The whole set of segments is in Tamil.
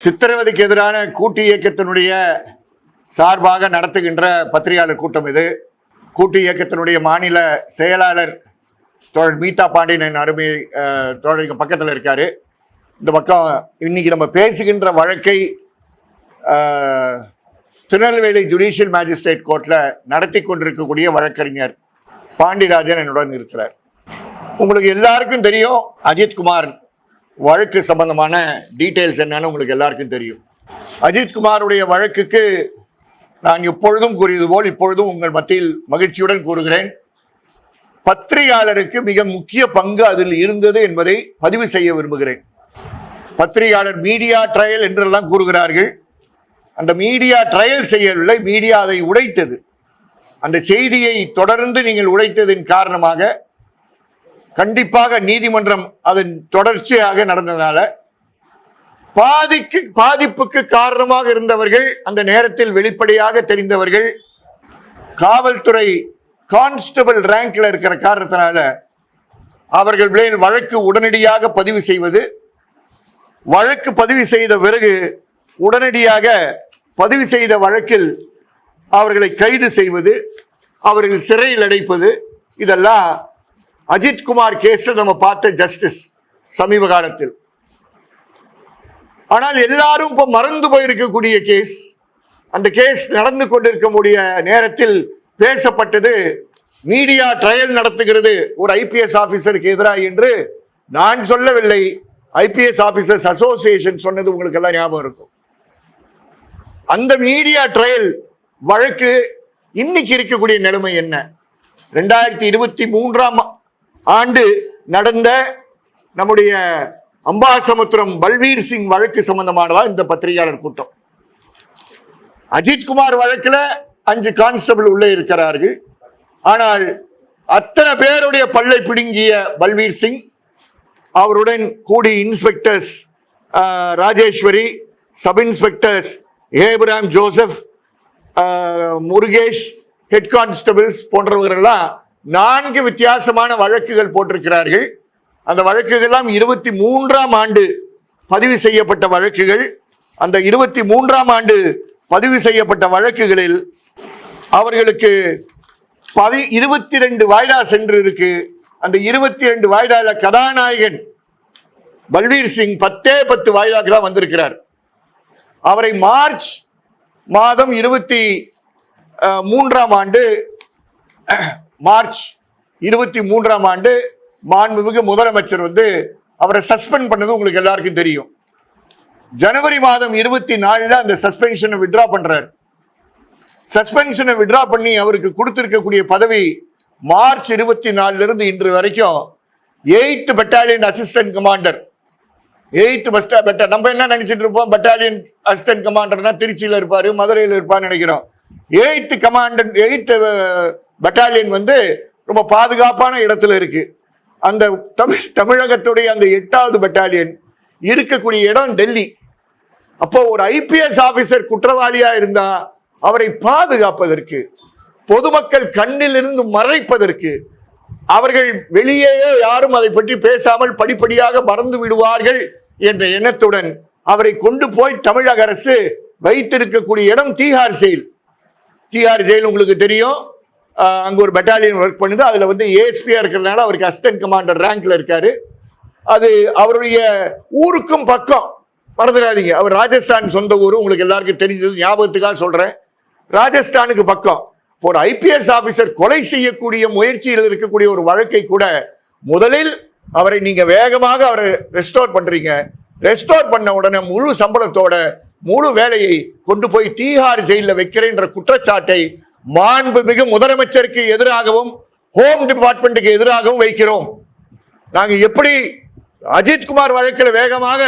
சித்திரவதைக்கு எதிரான கூட்டு இயக்கத்தினுடைய சார்பாக நடத்துகின்ற பத்திரிகையாளர் கூட்டம் இது. கூட்டு இயக்கத்தினுடைய மாநில செயலாளர் தோழர் மீதா பாண்டியன் அருமை தோழருக்கு பக்கத்தில் இருக்காரு. இந்த பக்கம் இன்னைக்கு நம்ம பேசுகின்ற வழக்கை திருநெல்வேலி ஜுடிஷியல் மேஜிஸ்ட்ரேட் கோர்ட்டில் நடத்தி கொண்டிருக்கக்கூடிய வழக்கறிஞர் பாண்டியராஜன் என்னுடன் இருக்கிறார். உங்களுக்கு எல்லாருக்கும் தெரியும், அஜித்குமார் வழக்கு சம்பந்தமான டீட்டெயில்ஸ் என்னன்னு உங்களுக்கு எல்லாருக்கும் தெரியும். அஜித்குமாருடைய வழக்குக்கு நான் எப்பொழுதும் கூறியது போல் இப்பொழுதும் உங்கள் மத்தியில் மகிழ்ச்சியுடன் கூறுகிறேன், பத்திரிகையாளருக்கு மிக முக்கிய பங்கு அதில் இருந்தது என்பதை பதிவு செய்ய விரும்புகிறேன். பத்திரிகையாளர் மீடியா ட்ரையல் என்றெல்லாம் கூறுகிறார்கள். அந்த மீடியா ட்ரையல் செய்யவில்லை, மீடியா அதை உடைத்தது. அந்த செய்தியை தொடர்ந்து நீங்கள் உடைத்ததின் காரணமாக கண்டிப்பாக நீதிமன்றம் அதன் தொடர்ச்சியாக நடந்ததுனால பாதிப்புக்கு காரணமாக இருந்தவர்கள், அந்த நேரத்தில் வெளிப்படையாக தெரிந்தவர்கள், காவல்துறை கான்ஸ்டபிள் ரேங்க்ல இருக்கிற காரணத்தினால அவர்கள் மேல் வழக்கு உடனடியாக பதிவு செய்வது, வழக்கு பதிவு செய்த பிறகு உடனடியாக பதிவு செய்த வழக்கில் அவர்களை கைது செய்வது, அவர்கள் சிறையில் அடைப்பது, இதெல்லாம் அஜித்குமார் கேஸ் நம்ம பார்த்த ஜஸ்டிஸ் சமீப காலத்தில். ஆனால் எல்லாரும் இப்ப மறந்து போயிருக்கக்கூடிய கேஸ், அந்த கேஸ் நடந்து கொண்டிருக்கக்கூடிய நேரத்தில் பேசப்பட்டது மீடியா ட்ரையல் நடத்துகிறது ஒரு ஐபிஎஸ் ஆபீசருக்கு எதிராக என்று நான் சொல்லவில்லை, ஐபிஎஸ் ஆபீசர்ஸ் அசோசியேஷன் சொன்னது உங்களுக்கு எல்லாம் ஞாபகம் இருக்கும். அந்த மீடியா ட்ரையல் வழக்கு இன்னைக்கு இருக்கக்கூடிய நிலைமை என்ன? 2023ஆம் ஆண்டு நடந்த நம்முடைய அம்பாசமுத்திரம் பல்வீர் சிங் வழக்கு சம்பந்தமானதா இந்த பத்திரிகையாளர் கூட்டம். அஜித்குமார் வழக்குல 5 கான்ஸ்டபிள் உள்ளே இருக்கிறார்கள். ஆனால் அத்தனை பேருடைய பல்லை பிடுங்கிய பல்வீர் சிங், அவருடன் கூடி inspectors Rajeswari, sub inspectors Abraham Joseph, Murugesh, head constables போன்றவர்களெல்லாம் 4 வித்தியாசமான வழக்குகள் போட்டிருக்கிறார்கள். அந்த வழக்குகள்லாம் 23ஆம் ஆண்டு பதிவு செய்யப்பட்ட வழக்குகள். அந்த 23ஆம் ஆண்டு பதிவு செய்யப்பட்ட வழக்குகளில் அவர்களுக்கு 22 வாய்தா சென்று இருக்கு. அந்த 22 வாய்தால கதாநாயகன் பல்வீர் சிங் 10 வாய்தாக்கு தான் வந்திருக்கிறார். அவரை மார்ச் மாதம் 23ஆம் ஆண்டு மாண்புமிகு முதலமைச்சர் அவரை சஸ்பெண்ட் பண்ணது உங்களுக்கு எல்லாருக்கும் தெரியும். ஜனவரி மாதம் 24 அந்த சஸ்பென்ஷனை வித்ரா பண்றார். சஸ்பென்ஷனை வித்ரா பண்ணி அவருக்கு கொடுத்திருக்கக்கூடிய பதவி மார்ச் 24 இருந்து இன்று வரைக்கும் 8th battalion assistant commander. 8th battalion நம்ம என்ன நினைச்சிட்டு இருப்போம், பெட்டாலியன் அசிஸ்டன்ட் கமாண்டர்னா திருச்சியில் இருப்பாரு, மதுரையில் இருப்பான்னு நினைக்கிறோம். 8th பெட்டாலியன் ரொம்ப பாதுகாப்பான இடத்துல இருக்கு. அந்த தமிழகத்துடைய அந்த 8வது பெட்டாலியன் இருக்கக்கூடிய இடம் டெல்லி. அப்போ ஒரு ஐபிஎஸ் ஆபீசர் குற்றவாளியா இருந்தா அவரை பாதுகாப்பதற்கு, பொதுமக்கள் கண்ணில் இருந்து மறைப்பதற்கு, அவர்கள் வெளியே யாரும் அதை பற்றி பேசாமல் படிப்படியாக மறந்து விடுவார்கள் என்ற எண்ணத்துடன் அவரை கொண்டு போய் தமிழக அரசு வைத்திருக்கக்கூடிய இடம் தீஹார் ஜெயில். தீஹார் ஜெயில் உங்களுக்கு தெரியும், அங்கே ஒரு பெட்டாலியன் ஒர்க் பண்ணுது. அதில் ஏஎஸ்பியா இருக்கிறதுனால அவருக்கு அசிஸ்டன்ட் கமாண்டர் ரேங்க்ல இருக்காரு. அது அவருடைய ஊருக்கும் பக்கம், மறந்துடாதீங்க. அவர் ராஜஸ்தான் சொந்த ஊர், உங்களுக்கு எல்லாருக்கும் தெரிஞ்சது, ஞாபகத்துக்காக சொல்றேன். ராஜஸ்தானுக்கு பக்கம். ஒரு ஐபிஎஸ் ஆபீசர் கொலை செய்யக்கூடிய முயற்சியில் இருக்கக்கூடிய ஒரு வழக்கை கூட முதலில் அவரை நீங்க வேகமாக அவரை ரெஸ்டோர் பண்றீங்க. ரெஸ்டோர் பண்ண உடனே முழு சம்பளத்தோட முழு வேலையை கொண்டு போய் தீஹார் ஜெயிலில் வைக்கிறேன்ற குற்றச்சாட்டை மாண்புமிகு முதலமைச்சருக்கு எதிராகவும் ஹோம் டிபார்ட்மெண்ட்டுக்கு எதிராகவும் வைக்கிறோம். நாங்க எப்படி அஜித்குமார் வழக்கில் வேகமாக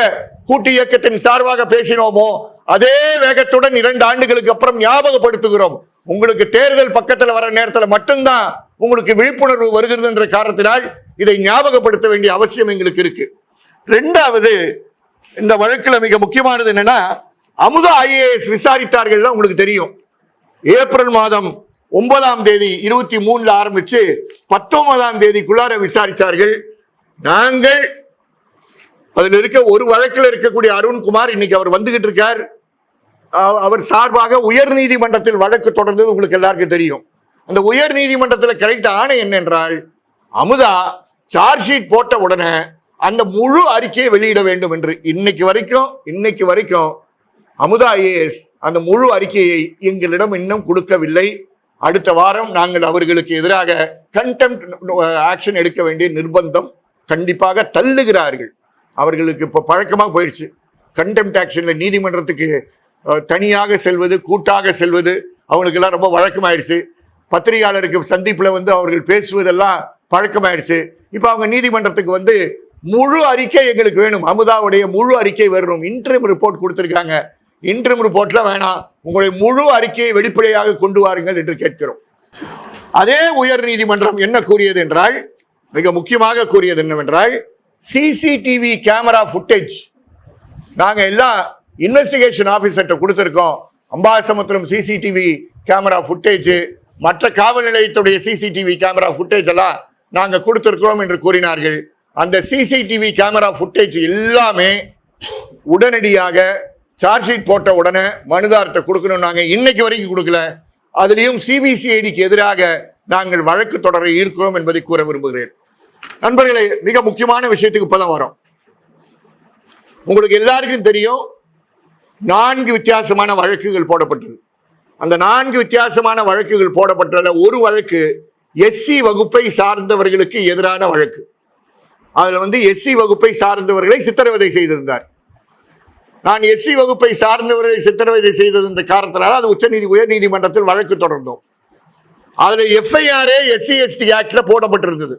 கூட்டு இயக்கத்தின் சார்பாக பேசினோமோ அதே வேகத்துடன் 2 ஆண்டுகளுக்கு அப்புறம் ஞாபகப்படுத்துகிறோம். உங்களுக்கு தேர்தல் பக்கத்தில் வர நேரத்தில் மட்டும்தான் உங்களுக்கு விழிப்புணர்வு வருகிறது என்ற காரணத்தினால் இதை ஞாபகப்படுத்த வேண்டிய அவசியம் எங்களுக்கு இருக்கு. 2வது, இந்த வழக்கில் மிக முக்கியமானது என்னன்னா, அமுதா ஐஏஎஸ் விசாரித்தார்கள். உங்களுக்கு தெரியும், ஏப்ரல் மாதம் 9ஆம் தேதி 23 ஆரம்பிச்சு 19ஆம் தேதிக்குள்ளார விசாரித்தார்கள். நாங்கள் அதுல இருக்க ஒரு வழக்கில் இருக்கக்கூடிய அருண்குமார் இன்னைக்கு அவர் வந்துகிட்டு இருக்கார். அவர் சார்பாக உயர் நீதிமன்றத்தில் வழக்கு தொடர்ந்தது உங்களுக்கு எல்லாருக்கும் தெரியும். அந்த உயர் நீதிமன்றத்தில் கிடைத்த ஆணை என்னென்றால், அமுதா சார்ஜ் ஷீட் போட்ட உடனே அந்த முழு அறிக்கையை வெளியிட வேண்டும் என்று. இன்னைக்கு வரைக்கும் அமுதா ஐஏஎஸ் அந்த முழு அறிக்கையை எங்களிடம் இன்னும் கொடுக்கவில்லை. அடுத்த வாரம் நாங்கள் அவர்களுக்கு எதிராக கண்டெம்ட் ஆக்ஷன் எடுக்க வேண்டிய நிர்பந்தம் கண்டிப்பாக தள்ளுகிறார்கள். அவர்களுக்கு இப்போ பழக்கமாக போயிடுச்சு. கண்டெம்ட் ஆக்ஷன்ல நீதிமன்றத்துக்கு தனியாக செல்வது, கூட்டாக செல்வது அவங்களுக்கெல்லாம் ரொம்ப வழக்கமாயிடுச்சு. பத்திரிகையாளருக்கு சந்திப்பில் அவர்கள் பேசுவதெல்லாம் பழக்கமாயிடுச்சு. இப்போ அவங்க நீதிமன்றத்துக்கு முழு அறிக்கை எங்களுக்கு வேணும், அமுதாவுடைய முழு அறிக்கை வரணும். இன்டரிம் ரிப்போர்ட் கொடுத்துருக்காங்க. இன்டரிம் ரிப்போர்ட்ல வேணாம், உங்களுடைய முழு அறிக்கையை வெளிப்படையாக கொண்டு வாருங்கள் என்று கேட்கிறோம். அதே உயர் நீதிமன்றம் என்ன கூறியது என்றால், மிக முக்கியமாக கூறியது என்னவென்றால், சிசிடிவி கேமரா ஃபுட்டேஜ் நாங்க எல்லாம் இன்வெஸ்டிகேஷன் ஆபீசர்கிட்ட கொடுத்திருக்கோம். அம்பாசமுத்திரம் சிசிடிவி கேமரா ஃபுட்டேஜ், மற்ற காவல் நிலையத்துடைய சிசிடிவி கேமரா ஃபுட்டேஜ் எல்லாம் நாங்க கொடுத்திருக்கிறோம் என்று கூறினார்கள். அந்த சிசிடிவி கேமரா ஃபுட்டேஜ் எல்லாமே உடனடியாக சார்ஜ் ஷீட் போட்ட உடனே மனுதாரத்தை கொடுக்கணும். நாங்க இன்னைக்கு வரைக்கும் கொடுக்கல. அதுலயும் சிபிசிஐடிக்கு எதிராக நாங்கள் வழக்கு தொடர இருக்கிறோம் என்பதை கூற விரும்புகிறேன். நண்பர்களே, மிக முக்கியமான விஷயத்துக்கு இப்பதான் வரோம். உங்களுக்கு எல்லாருக்கும் தெரியும், 4 வித்தியாசமான வழக்குகள் போடப்பட்டது. அந்த 4 வித்தியாசமான வழக்குகள் போடப்பட்டதுல ஒரு வழக்கு எஸ்சி வகுப்பை சார்ந்தவர்களுக்கு எதிரான வழக்கு. அதுல எஸ்சி வகுப்பை சார்ந்தவர்களை சித்திரவதை செய்திருந்தார். நான் எஸ்சி வகுப்பை சார்ந்தவர்களை சித்திரவதை செய்தது என்ற காரணத்தினால அது உயர் நீதிமன்றத்தில் வழக்கு தொடர்ந்தோம். அதுல எஃப்ஐஆர் எஸ்சி எஸ்டி ஆக்ட்ல போடப்பட்டிருந்தது.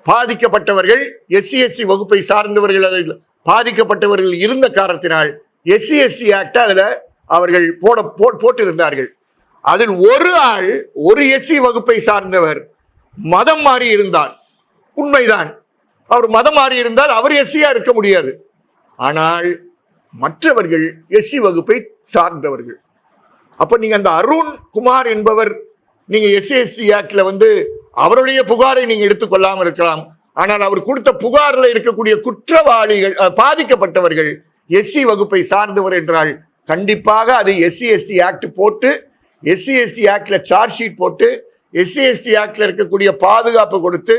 பாதிக்கப்பட்டவர்கள் எஸ்சி எஸ்டி வகுப்பை சார்ந்தவர்கள் அதில் பாதிக்கப்பட்டவர்கள் இருந்த காரணத்தினால் எஸ்சி எஸ்டி ஆக்ட் அதுல அவர்கள் போட்டிருந்தார்கள். அதில் ஒரு எஸ்சி வகுப்பை சார்ந்தவர் மதம் மாறி இருந்தார். உண்மைதான், அவர் மதம் மாறி இருந்தால் அவர் எஸ்சியா இருக்க முடியாது. ஆனால் மற்றவர்கள் எஸ்சி வகுப்பை சார்ந்தவர்கள். அப்ப நீங்க அந்த அருண் குமார் என்பவர், நீங்க எஸ்சி எஸ்டி ஆக்ட்ல அவருடைய புகாரை நீங்க எடுத்துக்கொள்ளாமல் இருக்கலாம். ஆனால் அவர் கொடுத்த புகாரில் இருக்கக்கூடிய குற்றவாளிகள், பாதிக்கப்பட்டவர்கள் எஸ்சி வகுப்பை சார்ந்தவர் என்றால் கண்டிப்பாக அது எஸ்சி எஸ்டி ஆக்ட் போட்டு, எஸ்சி எஸ்டி ஆக்ட்ல சார்ஜ் ஷீட் போட்டு, எஸ்சி எஸ்டி ஆக்ட்ல இருக்கக்கூடிய பாதுகாப்பு கொடுத்து,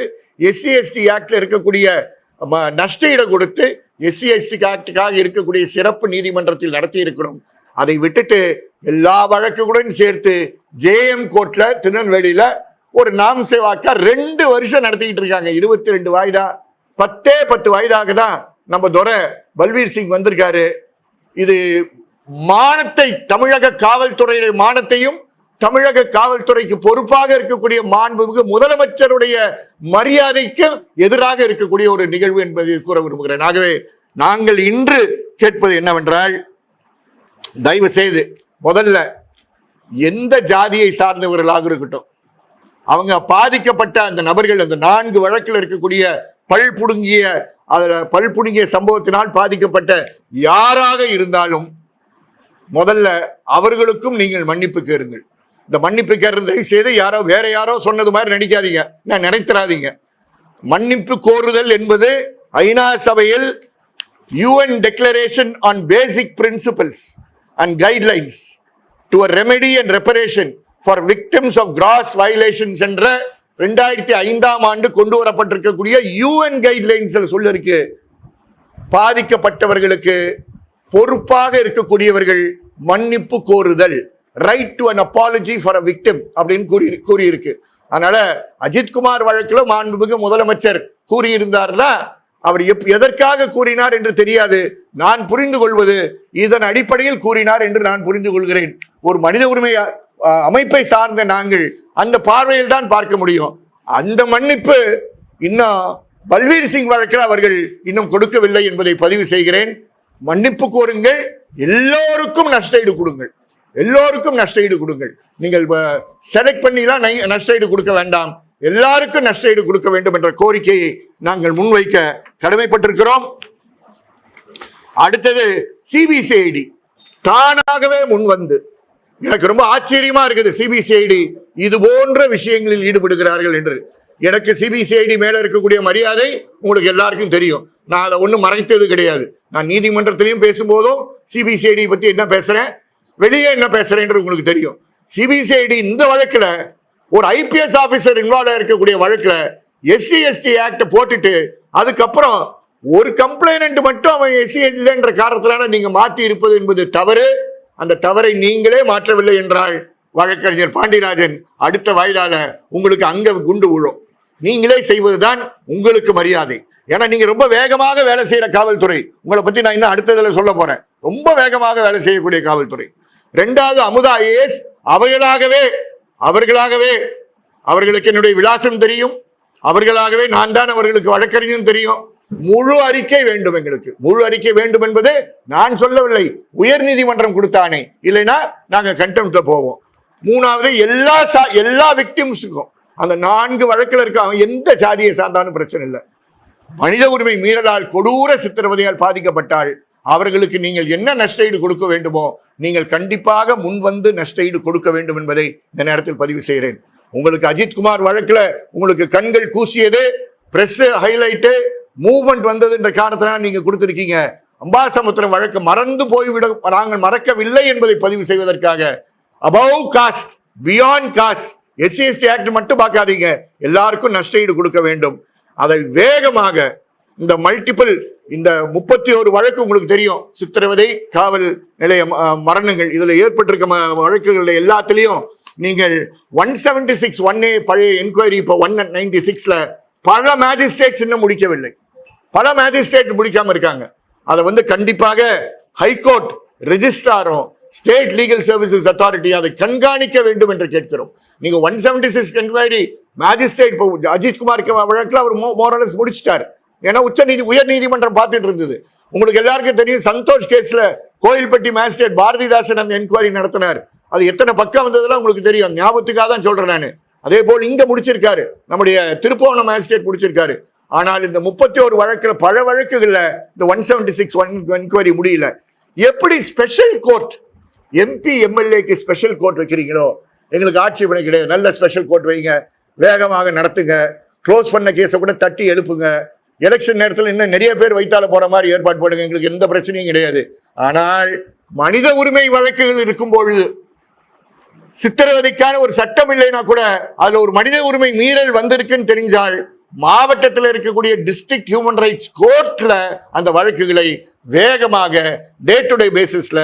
எஸ்சி எஸ்டி ஆக்ட்ல இருக்கக்கூடிய நஷ்டஈடு கொடுத்து, எஸ்சி எஸ்டி ஆக்டுக்காக இருக்கக்கூடிய சிறப்பு நீதிமன்றத்தில் நடத்தி இருக்கிறோம். அதை விட்டுட்டு எல்லா வழக்குகளுடன் சேர்த்து ஜேஎம் கோர்ட்ல திருநெல்வேலியில ஒரு நாம் சேவாக்கா 2 வருஷம் நடத்திக்கிட்டு இருக்காங்க. 22 வாய்தா, 10 வாய்தாக தான் நம்ம துரை பல்வீர் சிங் வந்திருக்காரு. இது மானத்தை, தமிழக காவல்துறையுடைய மானத்தையும் தமிழக காவல்துறைக்கு பொறுப்பாக இருக்கக்கூடிய மாண்புமிகு முதலமைச்சருடைய மரியாதைக்கு எதிராக இருக்கக்கூடிய ஒரு நிகழ்வு என்பதை கூற விரும்புகிறேன். ஆகவே நாங்கள் இன்று கேட்பது என்னவென்றால், தயவு செய்து முதல்ல எந்த ஜாதியை சார்ந்தவர்களாக இருக்கட்டும், அவங்க பாதிக்கப்பட்ட அந்த நபர்கள், அந்த 4 வழக்கில் இருக்கக்கூடிய பல்புடுங்கிய சம்பவத்தினால் பாதிக்கப்பட்ட யாராக இருந்தாலும் முதல்ல அவர்களுக்கும் நீங்கள் மன்னிப்பு கேளுங்கள். இந்த மன்னிப்பு கேட்கறதை செய்து வேற யாரோ சொன்னது மாதிரி நடிக்காதீங்க, நினைத்திராதீங்க. மன்னிப்பு கோருதல் என்பது ஐநா சபையில் UN Declaration on Basic Principles and Guidelines to a Remedy and Reparation for Victims of Gross Violations என்ற 2005ஆம் ஆண்டு கொண்டு வரப்பட்டிருக்கக்கூடிய UN கைட்லைன்ஸ் சொல்லிருக்கு, பாதிக்கப்பட்டவர்களுக்கு பொறுப்பாக இருக்கக்கூடியவர்கள் மன்னிப்பு கோருதல், right to an apology for a victim அப்படின்னு கூறியிருக்கு. அதனால அஜித்குமார் வழக்கில் மாண்புமிகு முதலமைச்சர் கூறியிருந்தார்னா அவர் எதற்காக கூறினார் என்று தெரியாது. நான் புரிந்து கொள்வது இதன் அடிப்படையில் கூறினார் என்று நான் புரிந்து கொள்கிறேன். ஒரு மனித உரிமை அமைப்பை சார்ந்த நாங்கள் அந்த பார்வையில் தான் பார்க்க முடியும். அந்த மன்னிப்பு இன்னும் பல்வீர் சிங் வழக்கில் அவர்கள் இன்னும் கொடுக்கவில்லை என்பதை பதிவு செய்கிறேன். மன்னிப்பு கோருங்கள், எல்லோருக்கும் நஷ்டஈடு கொடுங்கள், எல்லோருக்கும் நஷ்டஈடு கொடுங்கள். நீங்கள் செலக்ட் பண்ணிலாம் நஷ்டஈடு கொடுக்க வேண்டாம், எல்லாருக்கும் நஷ்டஈடு கொடுக்க வேண்டும் என்ற கோரிக்கையை நாங்கள் முன்வைக்க கடமைப்பட்டிருக்கிறோம். அடுத்தது சிபிசிஐடி தானாகவே முன்வந்து, எனக்கு ரொம்ப ஆச்சரியமா இருக்குது, சிபிசிஐடி இது போன்ற விஷயங்களில் ஈடுபடுகிறார்கள் என்று. எனக்கு சிபிசிஐடி மேல இருக்கக்கூடிய மரியாதை உங்களுக்கு எல்லாருக்கும் தெரியும். நான் அதை ஒன்றும் மறைத்தது கிடையாது. நான் நீதிமன்றத்திலையும் பேசும்போதும் சிபிசிஐடி பத்தி என்ன பேசுறேன், வெளியே என்ன பேசுறேன்றது உங்களுக்கு தெரியும். சிபிசிஐடி இந்த வழக்குல ஒரு ஐபிஎஸ் ஆபீசர் இன்வால்வ் இருக்கக்கூடிய வழக்குல SC/ST ஆக்ட் போட்டுட்டு அதுக்கப்புறம் ஒரு கம்ப்ளைனன்ட் மட்டும் அவன் SC இல்லைன்ற காரணத்தினால நீங்க மாற்றி இருப்பது என்பது தவறு. அந்த தவறை நீங்களே மாற்றவில்லை என்றால் வழக்கறிஞர் பாண்டியராஜன் அடுத்த வாய்தால உங்களுக்கு அங்க குண்டு விழும். நீங்களே செய்வதுதான் உங்களுக்கு மரியாதை. ஏன்னா நீங்க ரொம்ப வேகமாக வேலை செய்யற காவல்துறை. உங்களை பத்தி நான் இன்னும் அடுத்ததுல சொல்ல போறேன். ரொம்ப வேகமாக வேலை செய்யக்கூடிய காவல்துறை. ரெண்டாவது அமுதா IAS அவர்களாகவே அவர்களுக்கு என்னுடைய விலாசம் தெரியும். அவர்களாகவே நான் தான் அவர்களுக்கு வழக்கறிஞர் தெரியும். முழு அறிக்கை வேண்டும், எங்களுக்கு முழு அறிக்கை வேண்டும் என்பது நான் சொல்லவில்லை, உயர் நீதிமன்றம் கொடுத்தானே, இல்லைன்னா நாங்க கண்டெம்ட்ல போவோம். மூணாவது எல்லா விக்டிம்ஸுக்கும் அந்த 4 வழக்கில் இருக்க அவன் எந்த சாதியை சார்ந்தாலும் பிரச்சனை இல்லை. மனித உரிமை மீறலால் கொடூர சித்திரவதையால் பாதிக்கப்பட்டால் அவர்களுக்கு நீங்கள் என்ன நஷ்டஈடு கொடுக்க வேண்டுமோ நீங்கள் கண்டிப்பாக முன்வந்து நஷ்டஈடு கொடுக்க வேண்டும் என்பதை இந்த நேரத்தில் பதிவு செய்கிறேன். உங்களுக்கு அஜித்குமார் வழக்குல உங்களுக்கு கண்கள் கூசியது, பிரஸ் ஹைலைட்டு, மூவ்மெண்ட் வந்ததுன்ற காரணத்தினால் நீங்க கொடுத்திருக்கீங்க. அம்பாசமுத்திரம் வழக்கு மறந்து போய்விட நாங்கள் மறக்கவில்லை என்பதை பதிவு செய்வதற்காக above cost beyond cost SC/ST act மட்டும் பார்க்காதீங்க, எல்லாருக்கும் நஷ்டஈடு கொடுக்க வேண்டும். அதை வேகமாக இந்த மல்டிபிள் இந்த 31 வழக்கு உங்களுக்கு தெரியும், சித்திரவதை, காவல் நிலைய மரணங்கள், இதுல ஏற்பட்டிருக்க வழக்குகள் எல்லாத்திலையும் நீங்கள் 176 1A பழைய என்கொயரி இப்போ 196ல பல மேஜிஸ்ட்ரேட்ஸ் இன்னும் முடிக்கவில்லை. பல மேஜிஸ்ட்ரேட் முடிக்காம இருக்காங்க. அதை கண்டிப்பாக ஹைகோர்ட் ரெஜிஸ்ட்ராரும் ஸ்டேட் லீகல் சர்வீசஸ் அத்தாரிட்டி அதை கண்காணிக்க வேண்டும் என்று கேட்கிறோம். நீங்க 176 என்கொயரி மேஜிஸ்ட்ரேட் இப்போ அஜித்குமார் வழக்கில் அவர் மோரலஸ் முடிச்சிட்டார். ஏன்னா உயர் நீதிமன்றம் பார்த்துட்டு இருந்தது. உங்களுக்கு எல்லாருக்கும் தெரியும், சந்தோஷ் கேஸ்ல கோயில்பட்டி மேஜிஸ்ட்ரேட் பாரதிதாசன் அந்த என்கொயரி நடத்தினார். அது எத்தனை பக்கம் வந்ததுலாம் உங்களுக்கு தெரியும், ஞாபகத்துக்காக தான் சொல்றேன் நான். அதே போல் இங்க முடிச்சிருக்காரு, நம்முடைய திருப்போணம் மேஜிஸ்ட்ரேட் முடிச்சிருக்காரு. ஆனால் இந்த 31 வழக்கில் பல வழக்குகள்ல இந்த 176 என்கொயரி முடியல. எப்படி ஸ்பெஷல் கோர்ட் MP MLAக்கு ஸ்பெஷல் கோர்ட் வைக்கிறீங்களோ எங்களுக்கு ஆட்சேபனை கிடையாது. நல்ல ஸ்பெஷல் கோர்ட் வைங்க, வேகமாக நடத்துங்க, க்ளோஸ் பண்ண கேஸை கூட தட்டி எழுப்புங்க. எலெக்ஷன் நேரத்தில் இன்னும் நிறைய பேர் வைத்தால போற மாதிரி ஏற்பாடு பண்ணுங்க, எங்களுக்கு எந்த பிரச்சனையும் கிடையாது. ஆனால் மனித உரிமை வழக்குகள் இருக்கும் பொழுது சித்திரவதைக்கான ஒரு சட்டம் இல்லைன்னா கூட அதுல ஒரு மனித உரிமை மீறல் வந்திருக்குன்னு தெரிஞ்சால் மாவட்டத்தில் இருக்கக்கூடிய டிஸ்ட்ரிக்ட் ஹியூமன் ரைட்ஸ் கோர்ட்ல அந்த வழக்குகளை வேகமாக டே டு டே பேசிஸ்ல,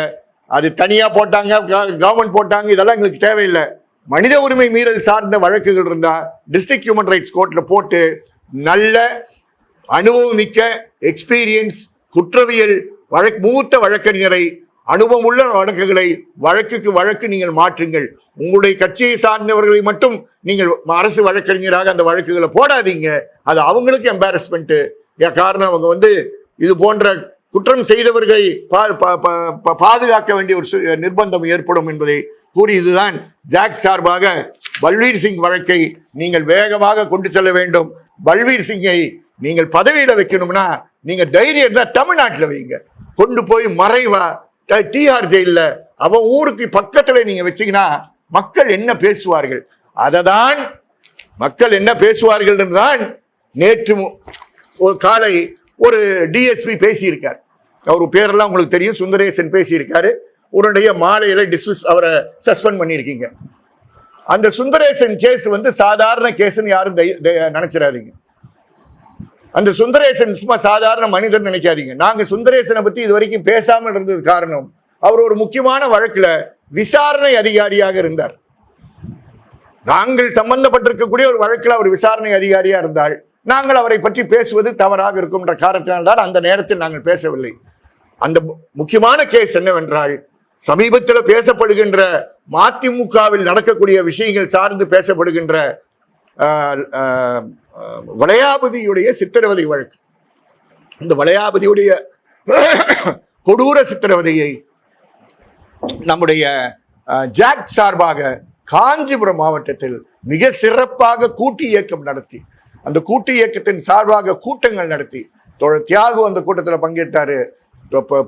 அது தனியா போட்டாங்க, கவர்மெண்ட் போட்டாங்க, இதெல்லாம் எங்களுக்கு தேவையில்லை. மனித உரிமை மீறல் சார்ந்த வழக்குகள் இருந்தா டிஸ்ட்ரிக்ட் ஹியூமன் ரைட்ஸ் கோர்ட்ல போட்டு நல்ல அனுபவமிக்க எக்ஸ்பீரியன்ஸ் குற்றவியல் மூத்த வழக்கறிஞரை, அனுபவம் உள்ள வழக்குகளை வழக்குக்கு வழக்கு நீங்கள் மாற்றுங்கள். உங்களுடைய கட்சியை சார்ந்தவர்களை மட்டும் நீங்கள் அரசு வழக்கறிஞராக அந்த வழக்குகளை போடாதீங்க. அது அவங்களுக்கு எம்பாரஸ்மெண்ட். காரணம் அவங்க இது போன்ற குற்றம் செய்தவர்களை பாதுகாக்க வேண்டிய ஒரு நிர்பந்தம் ஏற்படும் என்பதை கூறி இதுதான் ஜாக் சார்பாக பல்வீர் சிங் வழக்கை நீங்கள் வேகமாக கொண்டு செல்ல வேண்டும். பல்வீர் சிங்கை நீங்கள் பதவியில வைக்கணும்னா நீங்க தைரியம் தான் தமிழ்நாட்டில் வைங்க, கொண்டு போய் மறைவா TR ஜெயில அவன் ஊருக்கு பக்கத்துல நீங்க வச்சீங்கன்னா மக்கள் என்ன பேசுவார்கள், அததான் மக்கள் என்ன பேசுவார்கள் தான் நேற்று ஒரு காலை ஒரு DSP பேசியிருக்கார். அவர் பேரெல்லாம் உங்களுக்கு தெரியும், சுந்தரேசன் பேசியிருக்காரு. உன்னுடைய மாலையில அவரை சஸ்பெண்ட் பண்ணியிருக்கீங்க. அந்த சுந்தரேசன் கேஸ் சாதாரண கேஸ்ன்னு யாரும் நினைச்சிடாதீங்க. அந்த சுந்தரேசன் சும்மா சாதாரண மனிதன் நினைக்காதீங்க. நாங்க சுந்தரேசனை பத்தி இது வரைக்கும் பேசாமல் இருந்தது காரணம், அவர் ஒரு முக்கியமான வழக்குல விசாரணை அதிகாரியாக இருந்தார். நாங்கள் சம்பந்தப்பட்டிருக்கக்கூடிய ஒரு வழக்கில் அவர் விசாரணை அதிகாரியா இருந்தால் நாங்கள் அவரை பற்றி பேசுவது தவறாக இருக்கும் என்ற காரணத்தினால்தான் அந்த நேரத்தில் நாங்கள் பேசவில்லை. அந்த முக்கியமான கேஸ் என்னவென்றால், சமீபத்தில் பேசப்படுகின்ற மதிமுகவில் நடக்கக்கூடிய விஷயங்கள் சார்ந்து பேசப்படுகின்ற வளையாபதியுடைய சித்திரவதை வழக்கு. இந்த வளையாபதியுடைய கொடூர சித்திரவதையை நம்முடைய ஜாக் சார்பாக காஞ்சிபுரம் மாவட்டத்தில் மிக சிறப்பாக கூட்டு இயக்கம் நடத்தி, அந்த கூட்டு இயக்கத்தின் சார்பாக கூட்டங்கள் நடத்தி, தியாகு அந்த கூட்டத்தில் பங்கேற்றாரு,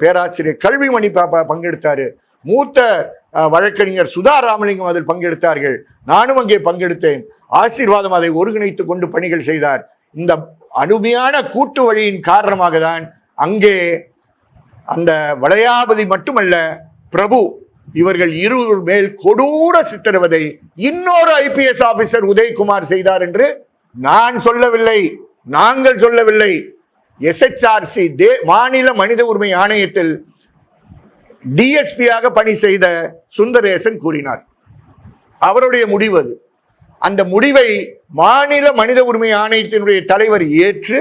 பேராசிரியர் கல்விமணி பங்கெடுத்தாரு, மூத்த வழக்கறிஞர் சுதா ராமலிங்கம் அதில் பங்கெடுத்தார்கள். நானும் அங்கே பங்கெடுத்தேன். ஆசீர்வாதம் அதை ஒருங்கிணைத்துக் கொண்டு பணிகள் செய்தார். இந்த அருமையான கூட்டு வழியின் காரணமாக தான் அங்கே அந்த வளையாபதி மட்டுமல்ல, பிரபு இவர்கள் இருவர் மேல் கொடூர சித்திரவதை இன்னொரு ஐபிஎஸ் ஆபீசர் உதயகுமார் செய்தார் என்று நான் சொல்லவில்லை, நாங்கள் சொல்லவில்லை. எஸ்ஹெச்ஆர்சி மாநில மனித உரிமை ஆணையத்தில் டிஎஸ்பியாக பணி செய்த சுந்தரேசன் கூறினார். அவருடைய முடிவு அது. அந்த முடிவை மாநில மனித உரிமை ஆணையத்தினுடைய தலைவர் ஏற்று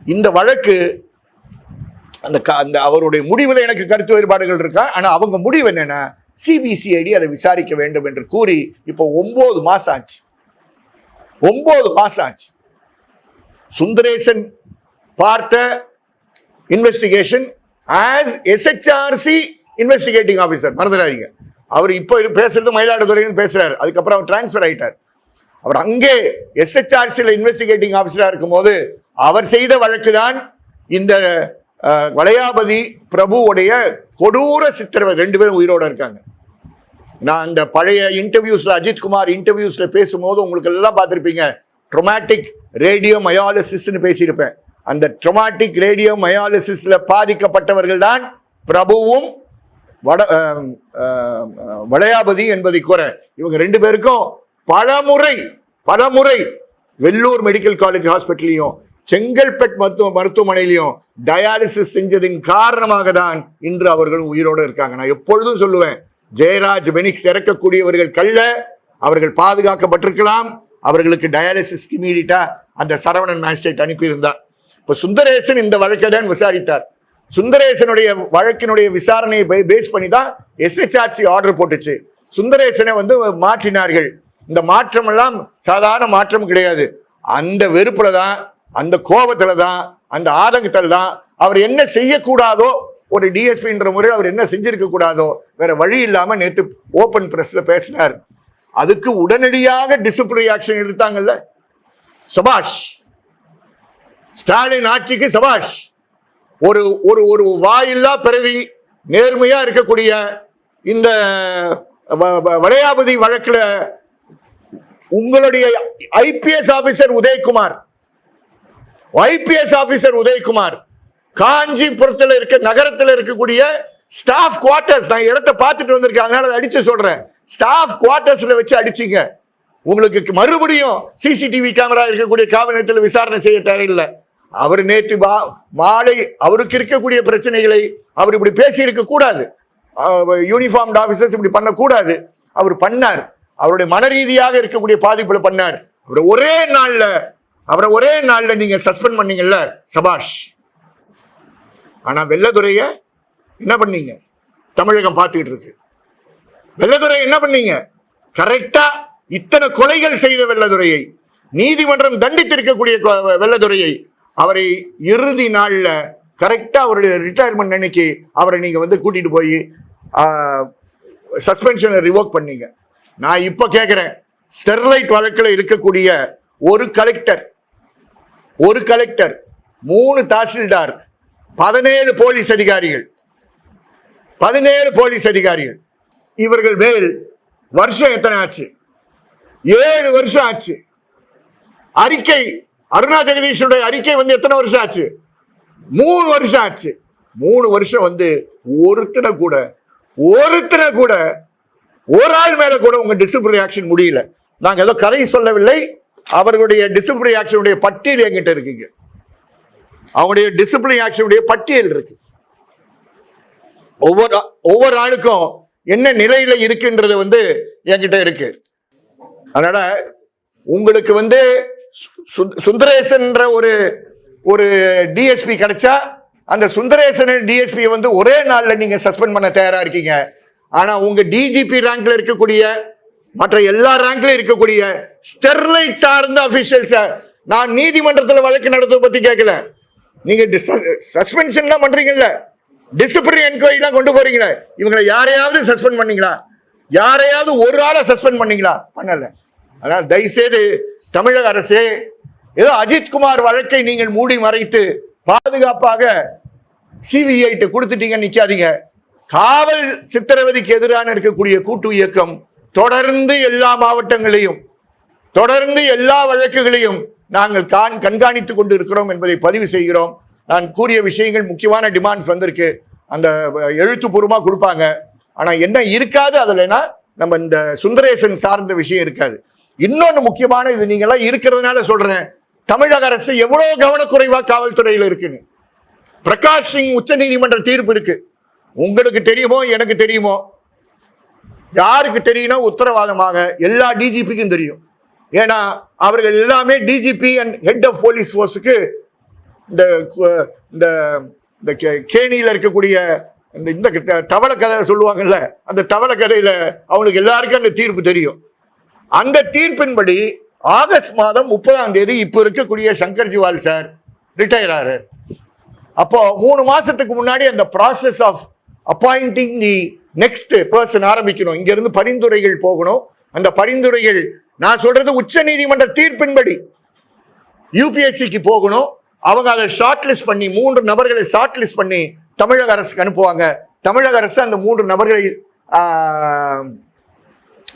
இந்த வழக்கு அந்த அவருடைய முடிவில் எனக்கு கருத்து வேறுபாடுகள் இருக்கா. ஆனா அவங்க முடிவு என்னன்னா, சிபிசிஐடி அதை விசாரிக்க வேண்டும் என்று கூறி இப்போ 9 மாசம் ஆச்சு. 9 மாசம் ஆச்சு. சுந்தரேசன் பார்த்த investigation as SHRC investigating officer, மறந்துடாதீங்க. அவர் இப்போ பேசுறது மயிலாடுதுறைன்னு பேசுறாரு. அதுக்கப்புறம் அவர் டிரான்ஸ்பர் ஆயிட்டார். அவர் அங்கே SHRCல இன்வெஸ்டிகேட்டிங் ஆபீசரா இருக்கும் போது அவர் செய்த வழக்கு தான் இந்த வளையாபதி பிரபுவுடைய கொடூர சித்திரவதை. 2 பேரும் உயிரோட இருக்காங்க. நான் அந்த பழைய இன்டர்வியூஸ்ல, அஜித்குமார் இன்டர்வியூஸ்ல பேசும்போது உங்களுக்கு எல்லாம் பார்த்துருப்பீங்க, ட்ரோமேட்டிக் ரேடியோ மயாலிசிஸ்ன்னு பேசியிருப்பேன். அந்த ட்ரோமேட்டிக் ரேடியோ மயாலிசிஸ்ல பாதிக்கப்பட்டவர்கள் தான் பிரபுவும் வளையாபதி என்பதை கூற. இவங்க 2 பேருக்கும் பலமுறை வெள்ளூர் மெடிக்கல் காலேஜ் ஹாஸ்பிட்டலையும் செங்கல்பட் மருத்துவமனையிலையும் டயாலிசிஸ் செஞ்சதின் காரணமாக தான் இன்று அவர்கள் உயிரோடு இருக்காங்க. நான் எப்பொழுதும் சொல்லுவேன், ஜெயராஜ் பெனிக்ஸ் இறக்கக்கூடியவர்கள் கல்ல, அவர்கள் பாதுகாக்கப்பட்டிருக்கலாம். அவர்களுக்கு டயாலிசிஸ் இமீடியட்டா அந்த சரவணன் மேஜிஸ்ட்ரேட் அனுப்பியிருந்தார். இப்ப சுந்தரேசன் இந்த வழக்கை தான் விசாரித்தார். சுந்தரேசனுடைய வழக்கினுடைய விசாரணையை பேஸ் பண்ணி தான் SHRC ஆர்டர் போட்டுச்சு. சுந்தரேசனை மாற்றினார்கள். இந்த மாற்றம் எல்லாம் சாதாரண மாற்றம் கிடையாது. அந்த வெறுப்புல தான், அந்த கோபத்துல தான், அந்த ஆதங்கத்துல தான் அவர் என்ன செய்யக்கூடாதோ, ஒரு டிஎஸ்பின்ற முறையில் அவர் என்ன செஞ்சிருக்க கூடாதோ, வேற வழி இல்லாம நேற்று ஓபன் பிரஸ்ல பேசினார். அதுக்கு உடனடியாக டிசிப்ளினரி ஆக்ஷன் எடுத்தாங்கல்ல, சபாஷ். ஸ்டாலின் ஆட்சிக்கு சபாஷ். ஒரு ஒரு ஒரு வாயில்லா பிறவி நேர்மையா இருக்கக்கூடிய இந்த வளையாபதி வழக்குல உங்களுடைய ஐபிஎஸ் ஆபீசர் உதயகுமார் காஞ்சிபுரத்தில் நகரத்தில் இருக்கக்கூடிய ஸ்டாஃப் குவார்டர்ஸ், நான் இடத்தை பார்த்துட்டு வந்திருக்கேன், அதனால அடிச்சு சொல்றேன், ஸ்டாஃப் குவார்டர்ஸ்ல வச்சு அடிச்சீங்க. உங்களுக்கு மறுபடியும் சிசிடிவி கேமரா இருக்கக்கூடிய காவல் நிலையத்தில் விசாரணை செய்ய தேவையில்லை. அவர் நேற்று மாலை அவருக்கு இருக்கக்கூடிய பிரச்சனைகளை அவர் இப்படி பேசி இருக்க கூடாது. யூனிஃபார்ம்ட் ஆபீசர்ஸ் இப்படி பண்ணக்கூடாது. அவர் பண்ணார். அவருடைய மன ரீதியாக இருக்கக்கூடிய பாதிப்புல பண்ணார். அவரை ஒரே நாள்ல நீங்க சஸ்பெண்ட் பண்ணீங்கல்ல, சபாஷ். ஆனா வெள்ளதுரைய என்ன பண்ணீங்க? தமிழகம் பார்த்துக்கிட்டு இருக்கு. வெள்ளதுரை என்ன பண்ணீங்க? கரெக்டா இத்தனை கொலைகள் செய்த வெள்ளதுரையை, நீதிமன்றம் தண்டித்திருக்கக்கூடிய வெள்ளதுரையை, அவரை இறுதி நாள்ல கரெக்டா அவருடைய ரிட்டையர்மெண்ட் அன்னைக்கு அவரை நீங்க கூட்டிட்டு போய் சஸ்பென்ஷனை ரிவோக் பண்ணீங்க. நான் இப்ப கேட்கிறேன், ஸ்டெர்லைட் வழக்கில் இருக்கக்கூடிய ஒரு கலெக்டர், 3 தாசில்தார், 17 போலீஸ் அதிகாரிகள், இவர்கள் மேல் வருஷம் எத்தனை ஆச்சு? 7 வருஷம் ஆச்சு. அறிக்கை, அருணா ஜெகதீஷனுடைய அறிக்கை எத்தனை வருஷம் ஆச்சு? 3 வருஷம் ஆச்சு. 3 வருஷம் ஒருத்தனை கூட ஒரு ஆள் மேல கூட உங்க டிசிப்ளினரி ஆக்ஷன் முடியல. நாங்க ஏதோ கதை சொல்லவில்லை. அவர்களுடைய டிசிப்ளினரி ஆக்ஷனுடைய பட்டியல் என்கிட்ட இருக்குங்க. அவங்களுடைய டிசிப்ளினரி ஆக்ஷனுடைய பட்டியல் இருக்கு. ஒவ்வொரு ஆளுக்கும் என்ன நிலையில இருக்குன்றது என்கிட்ட இருக்கு. அதனால உங்களுக்கு சுந்தரேசன் ஒரு டிஎஸ்பி கிடைச்சா, அந்த சுந்தரேசன் டிஎஸ்பி ஒரே நாள்ல நீங்க சஸ்பெண்ட் பண்ண தயாரா இருக்கீங்க. ஆனா உங்க டிஜிபி ரேங்க்ல இருக்கக்கூடிய, மற்ற எல்லா ரேங்க்ல இருக்கக்கூடிய ஸ்டெர்லைட் சார்ந்த அபிஷியல்ஸ், நான் நீதிமன்றத்தில் வழக்கு நடத்துவதை பத்தி கேட்கல. நீங்க சஸ்பென்ஷன் பண்றீங்கல்ல, டிசிப்ளினரி என்கொயரி கொண்டு போறீங்களா? இவங்களை யாரையாவது சஸ்பெண்ட் பண்ணீங்களா? யாரையாவது ஒரு ஆளை சஸ்பெண்ட் பண்ணீங்களா? பண்ணல. அதனால தயவுசெய்து தமிழக அரசே, ஏதோ அஜித்குமார் வழக்கை நீங்கள் மூடி மறைத்து பாதுகாப்பாக சிபிஐ கொடுத்துட்டீங்க நிக்காதீங்க. காவல் சித்திரவதைக்கு எதிரான இருக்கக்கூடிய கூட்டு இயக்கம் தொடர்ந்து எல்லா மாவட்டங்களையும் தொடர்ந்து எல்லா வழக்குகளையும் நாங்கள் கண்காணித்துக் கொண்டு இருக்கிறோம் என்பதை பதிவு செய்கிறோம். நான் கூறிய விஷயங்கள் முக்கியமான டிமாண்ட்ஸ் வந்திருக்கு, அந்த எழுத்துப்பூர்வமா கொடுப்பாங்க. ஆனா என்ன இருக்காது அதுலனா நம்ம இந்த சுந்தரேசன் சார்ந்த விஷயம் இருக்காது. இன்னொன்னு முக்கியமான இது நீங்களாம் இருக்கிறதுனால சொல்றேன், தமிழக அரசு எவ்வளவு கவனக்குறைவா காவல்துறையில் இருக்குன்னு. பிரகாஷ் சிங் உச்ச நீதிமன்ற தீர்ப்பு இருக்கு, உங்களுக்கு தெரியுமோ எனக்கு தெரியுமோ, யாருக்கு தெரியும்னா உத்தரவாதமாக எல்லா டிஜிபிக்கும் தெரியும். ஏன்னா அவர்கள் எல்லாமே DGP and head of police போர்ஸுக்கு இந்த கேணியில் இருக்கக்கூடிய இந்த தவளை கதை சொல்லுவாங்கல்ல, அந்த தவளை கதையில அவங்களுக்கு எல்லாருக்கும் அந்த தீர்ப்பு தெரியும். அந்த தீர்ப்பின்படி ஆகஸ்ட் மாதம் 30ஆம் தேதி இப்ப இருக்கக்கூடிய சங்கர் ஜிவால் சார் ரிட்டையர் ஆறார். அப்போ 3 மாசத்துக்கு முன்னாடி அந்த process of appointing the next person ஆரம்பிக்கணும். இங்க இருந்து பரிந்துரைகள் போகணும். அந்த பரிந்துரைகள் நான் சொல்றது உச்ச நீதிமன்ற தீர்ப்பின்படி யூபிஎஸ்சிக்கு போகணும். அவங்க அதை ஷார்ட் லிஸ்ட் பண்ணி 3 நபர்களை ஷார்ட் லிஸ்ட் பண்ணி தமிழக அரசுக்கு அனுப்புவாங்க. தமிழக அரசு அந்த 3 நபர்களை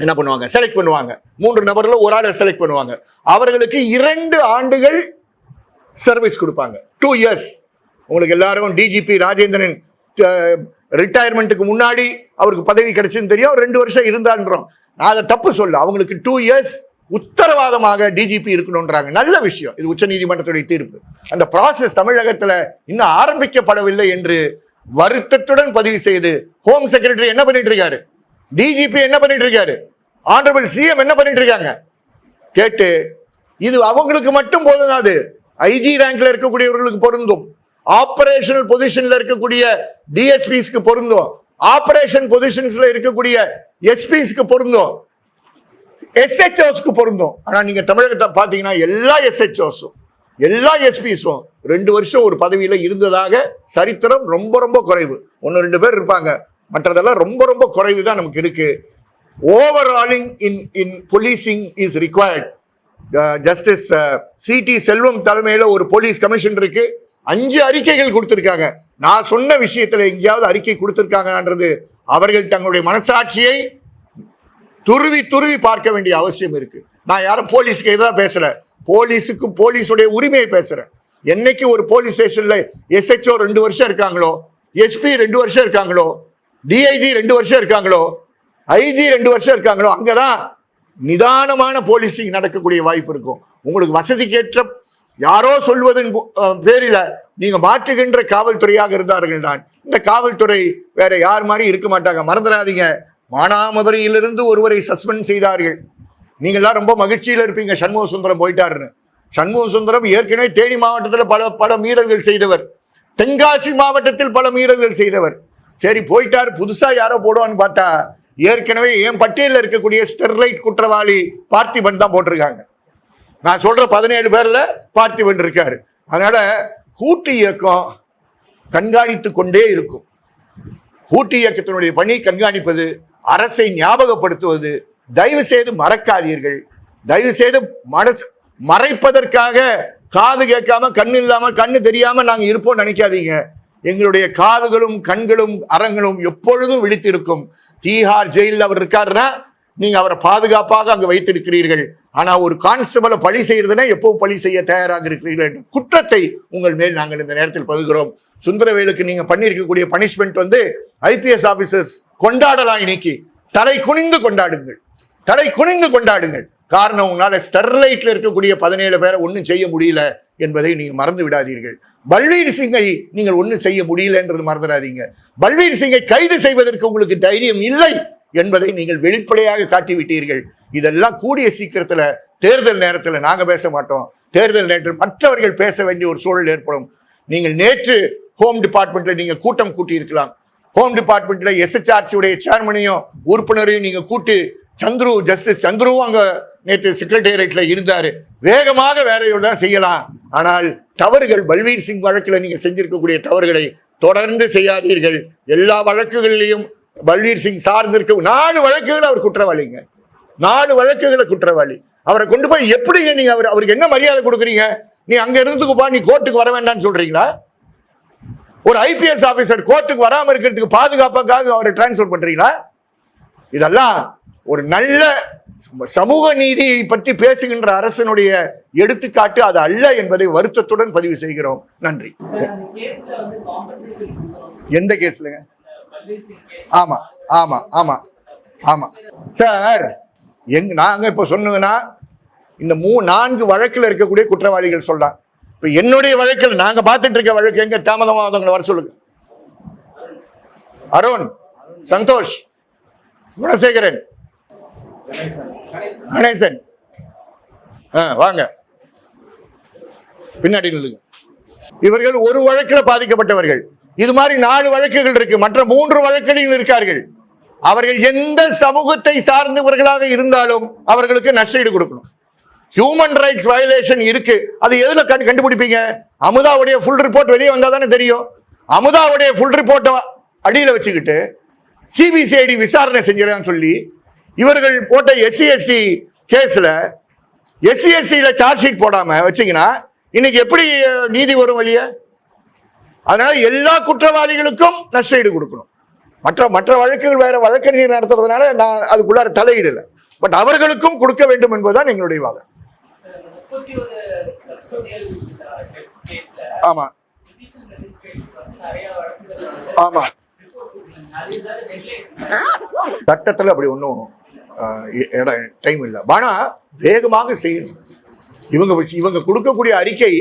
என்ன பண்ணுவாங்க, செலக்ட் பண்ணுவாங்க. 3 நபர்களை ஒரு ஆளை செலக்ட் பண்ணுவாங்க. அவர்களுக்கு 2 ஆண்டுகள் சர்வீஸ் கொடுப்பாங்க, 2 இயர்ஸ். உங்களுக்கு எல்லாரும் டிஜிபி ராஜேந்திரன் ரிட்டையர்மெண்ட்டுக்கு முன்னாடி அவருக்கு பதவி கிடைச்சுன்னு தெரியும், 2 வருஷம் இருந்தான்றோம். நான் அதை தப்பு சொல்ல, அவங்களுக்கு 2 இயர்ஸ் உத்தரவாதமாக டிஜிபி இருக்கணும்ன்றாங்க. நல்ல விஷயம், இது உச்ச நீதிமன்றத்துடைய தீர்ப்பு. அந்த ப்ராசஸ் தமிழகத்துல இன்னும் ஆரம்பிக்கப்படவில்லை என்று வருத்தத்துடன் பதிவு செய்து ஹோம் செக்ரட்டரி என்ன பண்ணிட்டு இருக்காரு, டிஜிபி என்ன பண்ணிட்டு இருக்காரு, ஆனரபிள் சிஎம் என்ன பண்ணிட்டு இருக்காங்க கேட்டு, இது அவங்களுக்கு மட்டும் போதும், ஐஜி ரேங்க்ல இருக்கக்கூடியவர்களுக்கு பொருந்தும், ஆபரேஷனல் பொசிஷன்ல இருக்கக்கூடிய டிஎஸ்பிஸ்க்கு பொருந்தும், ஆபரேஷன் பொசிஷன்ஸ்ல இருக்கக்கூடிய எஸ்பிஸ்க்கு பொருந்தும், எஸ்ஹெச்ஓஸ்க்கு பொருந்தும். ஆனா நீங்க தமிழகத்தை பாத்தீங்கன்னா எல்லா எஸ்ஹெச்ஓஸும் எல்லா எஸ்பிஸும் 2 வருஷம் ஒரு பதவியில இருந்ததாக சரித்திரம் ரொம்ப ரொம்ப குறைவு. 1-2 பேர் இருப்பாங்க, மற்றதெல்லாம் ரொம்ப ரொம்ப குறைவு தான் நமக்கு இருக்கு. Overhauling in policing is required. Justice CD Selvam தலைமையில ஒரு போலீஸ் கமிஷன் இருக்கு, 5 அறிக்கைகள் கொடுத்திருக்காங்க. நான் சொன்ன விஷயத்துல எங்கேயாவது அறிக்கை கொடுத்திருக்காங்கன்றது அவர்கள் தங்களுடைய மனசாட்சியை துருவி பார்க்க வேண்டிய அவசியம் இருக்கு. நான் யாரும் போலீஸுக்கு எதிராக பேசல, போலீஸுக்கு போலீஸுடைய உரிமையை பேசுறேன். என்னைக்கு ஒரு போலீஸ் ஸ்டேஷன்ல எஸ்ஹெச்ஓ 2 வருஷம் இருக்காங்களோ, எஸ்பி 2 வருஷம் இருக்காங்களோ, டிஐஜி 2 வருஷம் இருக்காங்களோ, ஐஜி 2 வருஷம் இருக்காங்களோ, அங்கதான் நிதானமான போலீசிங் நடக்கக்கூடிய வாய்ப்பு இருக்கும். உங்களுக்கு வசதிக்கேற்ற யாரோ சொல்வதன் பேரில நீங்க மாற்றுகின்ற காவல்துறையாக இருந்தார்கள் தான். இந்த காவல்துறை வேற யார் மாதிரி இருக்க மாட்டாங்க. மறந்துடாதீங்க, மானாமதுரையிலிருந்து ஒருவரை சஸ்பெண்ட் செய்தார்கள். நீங்கள்லாம் ரொம்ப மகிழ்ச்சியில் இருப்பீங்க, சண்முக சுந்தரம் போயிட்டாருன்னு. சண்முக சுந்தரம் ஏற்கனவே தேனி மாவட்டத்தில் பல மீறல்கள் செய்தவர், தென்காசி மாவட்டத்தில் பல மீறல்கள் செய்தவர். சரி போயிட்டார், புதுசா யாரோ போடுவான்னு பார்த்தா ஏற்கனவே என் பட்டியலில் இருக்கக்கூடிய ஸ்டெர்லைட் குற்றவாளி பார்த்திபன் தான் போட்டிருக்காங்க. நான் சொல்ற 17 பேர்ல பார்த்திபன் இருக்காரு. அதனால கூட்டு இயக்கம் கண்காணித்து கொண்டே இருக்கும். கூட்டு இயக்கத்தினுடைய பணி கண்காணிப்பது, அரசை ஞாபகப்படுத்துவது. தயவு செய்து மறக்காதீர்கள். தயவு செய்து மறைப்பதற்காக காது கேட்காம கண்ணு இல்லாம கண்ணு தெரியாம நாங்க இருப்போம் நினைக்காதீங்க. எங்களுடைய காதுகளும் கண்களும் அரங்களும் எப்பொழுதும் விழித்திருக்கும். தீஹார் ஜெயிலில் அவர் இருக்காருன்னா நீங்க அவரை பாதுகாப்பாக அங்கு வைத்திருக்கிறீர்கள். ஆனா ஒரு கான்ஸ்டபிளை பழி செய்யறதுன்னா எப்பவும் பழி செய்ய தயாராக இருக்கிறீர்கள் என்ற குற்றத்தை உங்கள் மேல் நாங்கள் இந்த நேரத்தில் பகிர்கிறோம். சுந்தரவேலுக்கு நீங்க பண்ணியிருக்கக்கூடிய பனிஷ்மெண்ட் ஐபிஎஸ் ஆபீசர்ஸ் கொண்டாடலாம். இன்னைக்கு தலை குனிந்து கொண்டாடுங்கள், தலை குனிந்து கொண்டாடுங்கள். காரணம், உங்களால ஸ்டெர்லைட்ல இருக்கக்கூடிய 17 பேரை ஒன்றும் செய்ய முடியல என்பதை நீங்க மறந்து விடாதீர்கள். பல்வீர் சிங்கை நீங்கள் ஒன்றும் செய்ய முடியல என்றது மறந்துடாதீங்க. பல்வீர் சிங்கை கைது செய்வதற்கு உங்களுக்கு தைரியம் இல்லை என்பதை நீங்கள் வெளிப்படையாக காட்டிவிட்டீர்கள். இதெல்லாம் கூடிய சீக்கிரத்துல தேர்தல் நேரத்தில் நாங்க பேச மாட்டோம். தேர்தல் நேரத்தில் மற்றவர்கள் பேச வேண்டிய ஒரு சூழல் ஏற்படும். நீங்கள் நேற்று ஹோம் டிபார்ட்மெண்ட்ல நீங்க கூட்டம் கூட்டி இருக்கலாம். ஹோம் டிபார்ட்மெண்ட்ல எஸ்ஹெச்ஆர்சி உடைய சேர்மனையும் உறுப்பினரையும் நீங்க கூட்டி, ஜஸ்டிஸ் சந்துருவும் அங்க நேற்று செக்ரட்டேரியட்ல இருந்தாரு. வேகமாக வேலையுடன் செய்யலாம். ஆனால் தவறுகள், பல்வீர் சிங் வழக்கில் நீங்க செஞ்சிருக்கக்கூடிய தவறுகளை தொடர்ந்து செய்யாதீர்கள். எல்லா வழக்குகளிலையும் பல்வீர் சிங் சார்ந்திருக்க 4 வழக்குகள் அவர் குற்றவாளிங்க, 4 வழக்குகளை குற்றவாளி. அவரை கொண்டு போய் எப்படிங்க நீங்க அவருக்கு என்ன மரியாதை கொடுக்குறீங்க? நீ அங்க இருந்துக்குப்பா, நீ கோர்ட்டுக்கு வர வேண்டாம்னு சொல்றீங்களா? ஒரு ஐபிஎஸ் ஆபீசர் கோர்ட்டுக்கு வராம இருக்கிறதுக்கு பாதுகாப்புக்காக அவரை டிரான்ஸ்பர் பண்றீங்களா? இதெல்லாம் ஒரு நல்ல சமூக நீதியை பற்றி பேசுகின்ற அரசனுடைய எடுத்துக்காட்டு அது அல்ல என்பதை வருத்தத்துடன் பதிவு செய்கிறோம். நன்றி. எந்த கேஸ்லங்க? ஆமா ஆமா ஆமா ஆமா சார். நாங்க இப்ப சொன்னதுன்னா இந்த 4 வழக்கில் இருக்கக்கூடிய குற்றவாளிகள் சொல்லலாம். இப்ப என்னுடைய வழக்கில் நாங்க பார்த்துட்டு இருக்க வழக்கு எங்க தாமதமாவதவங்களை வர சொல்லுங்க. அருண், சந்தோஷ், குணசேகரன், கணேசன், வாங்க பின்னாடி நில்லுங்க. இவர்கள் ஒரு வழக்கில் பாதிக்கப்பட்டவர்கள். இது மாதிரி 4 வழக்குகள் இருக்கு. மற்ற 3 வழக்குகளில் இருக்கார்கள். அவர்கள் எந்த சமூகத்தை சார்ந்தவர்களாக இருந்தாலும் அவர்களுக்கு நஷ்டஈடு கொடுக்கணும். ஹியூமன் ரைட்ஸ் வயலேஷன் இருக்கு. அது எதுல கண்டுபிடிப்பீங்க? அமுதாவுடைய ஃபுல் ரிப்போர்ட் வெளியே வந்தா தானே தெரியும். அமுதாவுடைய ஃபுல் ரிப்போர்ட்டை அடியில் வச்சுக்கிட்டு சிபிசிஐடி விசாரணை செஞ்சிடறான்னு சொல்லி இவர்கள் போட்ட SC/ST கேஸ்ல SC/ST சார்ஜ் ஷீட் போடாம வச்சீங்கன்னா இன்னைக்கு எப்படி நீதி வரும் வெளியே? அதனால எல்லா குற்றவாளிகளுக்கும் நஷ்டஈடு கொடுக்கணும். மற்ற வழக்குகள் வேற வழக்கறிஞர் நடத்துறதுனால நான் அதுக்குள்ளார தலையிடல. பட் அவர்களுக்கும் கொடுக்க வேண்டும் என்பதுதான் எங்களுடைய வாதம். ஆமா ஆமா சட்டத்தில் அப்படி ஒன்றும் டைம் இல்லை. ஆனா வேகமாக செய்யணும். இவங்க கொடுக்கக்கூடிய அறிக்கை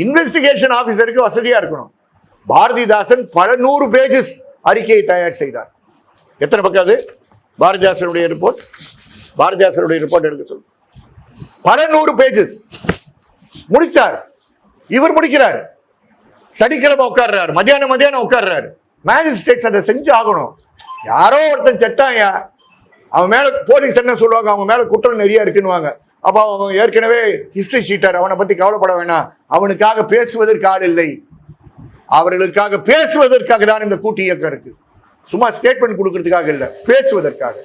இன்வெஸ்டிகேஷன் ஆபீசருக்கு வசதியா இருக்கணும். பாரதிதாசன் பல 100 பேஜஸ் அறிக்கையை தயார் செய்தார். எத்தனை பக்கம் அது? பாரதிதாசனுடைய ரிப்போர்ட் எடுக்க சொல்லு. பல 100 பேஜஸ் முடிச்சார். இவர் முடிக்கிறார். சனிக்கிழமை உட்கார்றாரு, மத்தியானம் உட்கார்றாரு. மேஜிஸ்ட்ரேட்ஸ் அதை செஞ்சு ஆகணும். யாரோ ஒருத்தன் செட்டாயா, அவன் மேல போலீஸ் என்ன சொல்லுவாங்க? அவங்க மேல குற்றம் நிறைய இருக்குன்னுவாங்க. அப்ப அவன் ஏற்கனவே ஹிஸ்டரி ஷீட்டர், அவனை பத்தி கவலைப்பட வேணாம். அவனுக்காக பேசுவதற்கு ஆள் இல்லை. அவர்களுக்காக பேசுவதற்காக தான் இந்த கூட்டு இயக்கம் இருக்கு. சும்மா ஸ்டேட்மெண்ட் கொடுக்கறதுக்காக இல்லை, பேசுவதற்காக.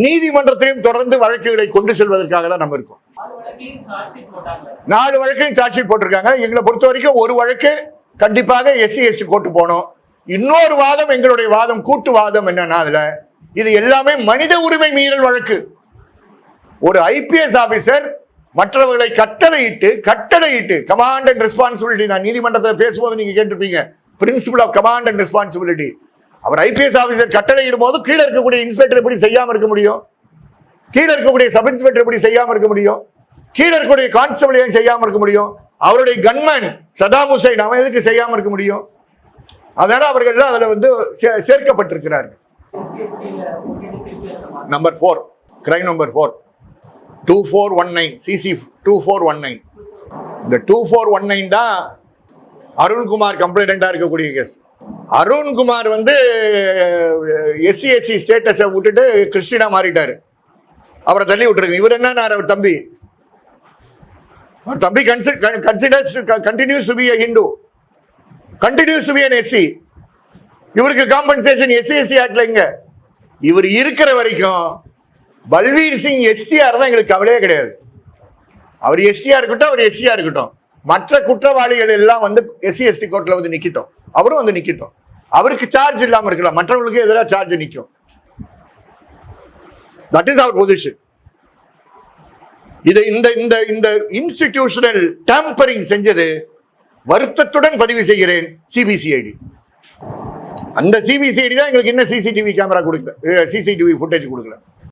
நீதிமன்றத்திலையும் தொடர்ந்து வழக்குகளை கொண்டு செல்வதற்காக தான் நம்ம இருக்கோம். 4 வழக்கையும் சார்ஜ் ஷீட் போட்டிருக்காங்க. எங்களை பொறுத்த வரைக்கும் ஒரு வழக்கு கண்டிப்பாக SC/ST கோர்ட்டு போனோம். இன்னொரு வாதம், எங்களுடைய வாதம் கூட்டு வாதம் என்னன்னா, அதுல இது எல்லாமே மனித உரிமை மீறல் வழக்கு. ஒரு ஐபிஎஸ் ஆபீசர் மற்றவர்களை கட்டளையிட்டு கமாண்ட் அண்ட் ரெஸ்பான்சிபிலிட்டி. நான் நீதிமன்றத்தில் பேசும்போது நீங்க கேட்டிருப்பீங்க, principle of command and responsibility. அவர் ஐபிஎஸ் ஆபீசர் கட்டளையிடும் போது கீழே இருக்கக்கூடிய இன்ஸ்பெக்டர் எப்படி செய்யாம இருக்க முடியும்? கீழே இருக்கக்கூடிய சப் இன்ஸ்பெக்டர் எப்படி செய்யாம இருக்க முடியும்? கீழே இருக்கக்கூடிய கான்ஸ்டபிள் ஏன் செய்யாம இருக்க முடியும்? அவருடைய கன்மேன் சதாம் ஹுசைன் அவன் எதுக்கு செய்யாம இருக்க முடியும்? அதனால அவர்கள் அதுல சேர்க்கப்பட்டிருக்கிறார்கள். Number 4, crime number 4, 2419 CC 2419. இந்த 2419 தான் அருண்குமார் கம்ப்ளைண்டா இருக்கக்கூடிய கேஸ். அருண்குமார் SC/ST ஸ்டேட்டஸை விட்டுட்டு கிறிஸ்டினா மாறிட்டாரு. அவரை தள்ளி விட்டுருக்கு. இவர் என்ன, அவர் தம்பி continues to be a Hindu, continues to be an SC. இவருக்கு காம்பன்சேஷன் SC/ST ஆக்ட்ல எங்க? இவர் இருக்கிற வரைக்கும் பல்வீர் சிங் STR தான் எங்களுக்கு கவலையே கிடையாது. அவர் STR இருக்கட்டும், அவர் SCR இருக்கட்டும். மற்ற குற்றவாளிகள் எல்லாம் SC/ST கோர்ட்ல நிக்கட்டும். அவரும் நிக்கட்டும். அவருக்கு சார்ஜ் இல்லாம இருக்கலாம், மற்றவங்களுக்கு எதிராக சார்ஜ் நிற்கும். That is our position. இந்த இன்ஸ்டிடியூஷனல் டேம்பரிங் செஞ்சது வருத்தத்துடன் பதிவு செய்கிறேன் சிபிசிஐடி. அந்த சிபிசிஐடி தான் எங்களுக்கு என்ன சிசிடிவி கேமரா கொடுக்கல, சிசிடிவி ஃபுட்டேஜ் கொடுக்கல.